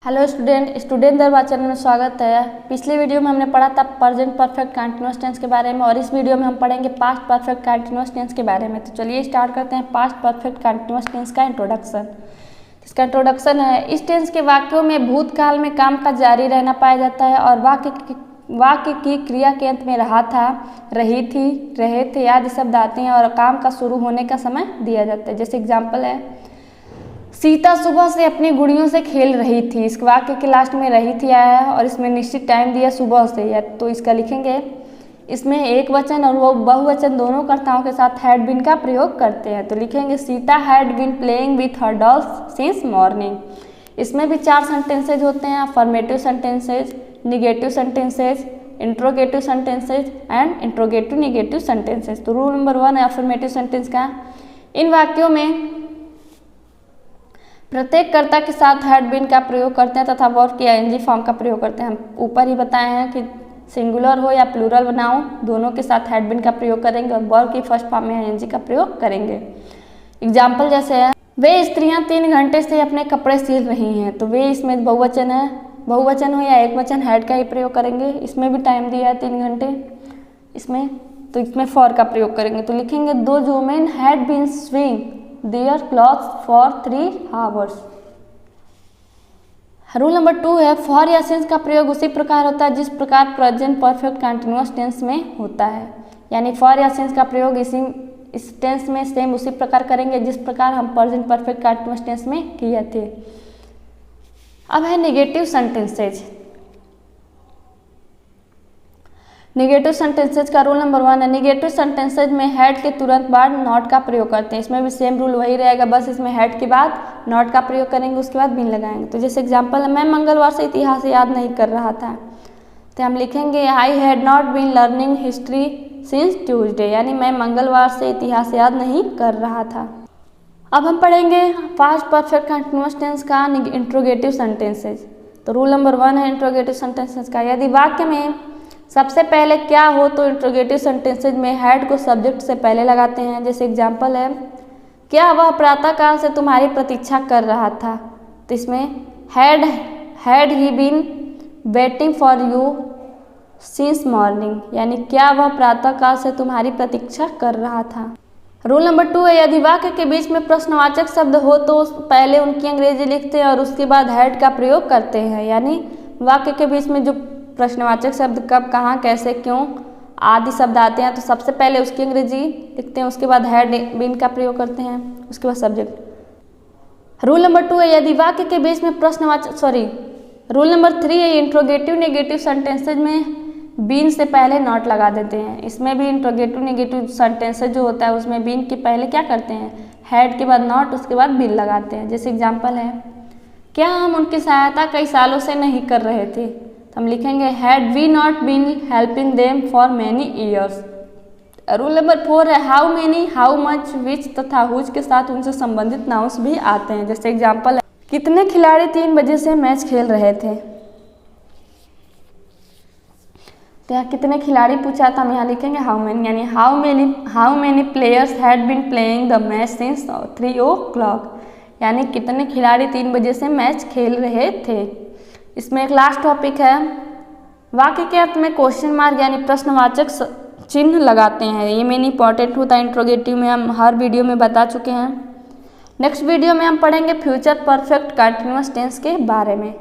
Hello student दरबार channel में स्वागत है। पिछले वीडियो में हमने पढ़ा था प्रेजेंट परफेक्ट कंटीन्यूअस टेंस के बारे में और इस वीडियो में हम पढ़ेंगे पास्ट परफेक्ट कंटीन्यूअस टेंस के बारे में। तो चलिए स्टार्ट करते हैं पास्ट परफेक्ट कंटीन्यूअस टेंस का इंट्रोडक्शन। इसका इंट्रोडक्शन है, इस टेंस के वाक्यों में भूतकाल में काम का जारी रहना पाया जाता है और वाक्य की क्रिया के अंत में रहा था, रही थी, रहे थे आदि शब्द आते हैं और काम का शुरू होने का समय दिया जाता है। जैसे एग्जाम्पल है, सीता सुबह से अपनी गुड़ियों से खेल रही थी। इस वाक्य के लास्ट में रही थी आया है और इसमें निश्चित टाइम दिया सुबह से है, तो इसका लिखेंगे इसमें एक वचन और वो बहुवचन दोनों कर्ताओं के साथ हैड बीन का प्रयोग करते हैं। तो लिखेंगे Sita had been playing with her dolls since morning. इसमें भी 4 सेंटेंसेज होते हैं, affirmative sentences, negative sentences, interrogative sentences and interrogative negative sentences. तो रूल नंबर 1 है अफर्मेटिव सेंटेंस का। इन वाक्यों में प्रत्येक कर्ता के साथ हैड बीन का प्रयोग करते हैं तथा वर्ब की आईएनजी फॉर्म का प्रयोग करते हैं। हम ऊपर ही बताए हैं कि सिंगुलर हो या प्लूरल नाउन दोनों के साथ हैड बीन का प्रयोग करेंगे और वर्ब की फर्स्ट फॉर्म में आईएनजी का प्रयोग करेंगे। एग्जाम्पल जैसे है, वे स्त्रियां 3 घंटे से अपने कपड़े सिल रही हैं। तो वे इसमें बहुवचन है, बहुवचन हो या एक वचन हैड का ही प्रयोग करेंगे। इसमें भी टाइम दिया है 3 घंटे इसमें, तो इसमें फॉर का प्रयोग करेंगे। तो लिखेंगे दो women had been swing their clothes for 3 hours. Rule number 2 है, फॉर या सिंस का प्रयोग उसी प्रकार होता है जिस प्रकार प्रेजेंट परफेक्ट कंटीन्यूअस टेंस में होता है। यानी फॉर या सिंस का प्रयोग इस टेंस में सेम उसी प्रकार करेंगे जिस प्रकार हम प्रेजेंट परफेक्ट कंटीन्यूअस टेंस में किए थे। अब है नेगेटिव सेंटेंसेज। निगेटिव सेंटेंसेज का रूल नंबर 1 है, निगेटिव सेंटेंसेज में हैड के तुरंत बाद नॉट का प्रयोग करते हैं। इसमें भी सेम रूल वही रहेगा, बस इसमें हैड के बाद नॉट का प्रयोग करेंगे, उसके बाद बीन लगाएंगे। तो जैसे एग्जांपल है, मैं मंगलवार से इतिहास याद नहीं कर रहा था, तो हम लिखेंगे I had not been learning history since Tuesday, यानी मैं मंगलवार से इतिहास याद नहीं कर रहा था। अब हम पढ़ेंगे पास्ट परफेक्ट कंटीन्यूअस टेंस का इंट्रोगेटिव सेंटेंसेज। तो रूल नंबर 1 है इंट्रोगेटिव सेंटेंसेज का, यदि वाक्य में सबसे पहले क्या हो तो इंट्रोगेटिव सेंटेंसेज में हैड को सब्जेक्ट से पहले लगाते हैं। जैसे एग्जांपल है, क्या वह प्रातःकाल से तुम्हारी प्रतीक्षा कर रहा था। तो इसमें had he been waiting for you since morning, यानी क्या वह प्रातःकाल से तुम्हारी प्रतीक्षा कर रहा था। रूल नंबर 2 है, यदि वाक्य के बीच में प्रश्नवाचक शब्द हो तो पहले उनकी अंग्रेजी लिखते हैं और उसके बाद हैड का प्रयोग करते हैं। यानी वाक्य के बीच में जो प्रश्नवाचक शब्द कब, कहाँ, कैसे, क्यों आदि शब्द आते हैं तो सबसे पहले उसकी अंग्रेजी लिखते हैं, उसके बाद हैड बीन का प्रयोग करते हैं, उसके बाद सब्जेक्ट। रूल नंबर 2 है, यदि वाक्य के बीच में रूल नंबर 3 है, इंट्रोगेटिव नेगेटिव सेंटेंसेज में बीन से पहले नॉट लगा देते हैं। इसमें भी इंट्रोगेटिव नेगेटिव सेंटेंसेज जो होता है उसमें बीन के पहले क्या करते हैं, हैड के बाद नॉट, उसके बाद बीन लगाते हैं। जैसे एग्जाम्पल है, क्या हम उनकी सहायता कई सालों से नहीं कर रहे थे। तो हम लिखेंगे had we not been helping them for many years. Rule number 4 है, how many, how much, which तथा हुज के साथ उनसे संबंधित नाउंस भी आते हैं। जैसे एग्जांपल है, कितने खिलाड़ी 3 बजे से मैच खेल रहे थे। तो यहाँ कितने खिलाड़ी पूछा था, हम यहाँ लिखेंगे हाउ मेनी, यानी how many players had been playing the match since 3 o'clock, यानी कितने खिलाड़ी 3 बजे से मैच खेल रहे थे। इसमें एक लास्ट टॉपिक है, वाक्य के अंत में क्वेश्चन मार्क यानी प्रश्नवाचक चिन्ह लगाते हैं। ये मेन इंपॉर्टेंट होता है, इंट्रोगेटिव में हम हर वीडियो में बता चुके हैं। नेक्स्ट वीडियो में हम पढ़ेंगे फ्यूचर परफेक्ट कंटीन्यूअस टेंस के बारे में।